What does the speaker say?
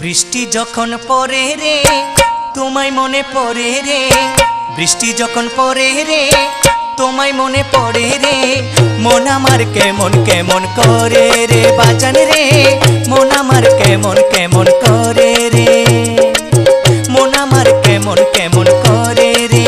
বৃষ্টি যখন পড়ে রে তোমায় মনে পড়ে রে, বৃষ্টি যখন পড়ে রে তোমায় মনে পড়ে রে, মন আমার কেমন কেমন করে রে বাজান রে, মন আমার কেমন কেমন করে রে, মন আমার কেমন কেমন করে রে।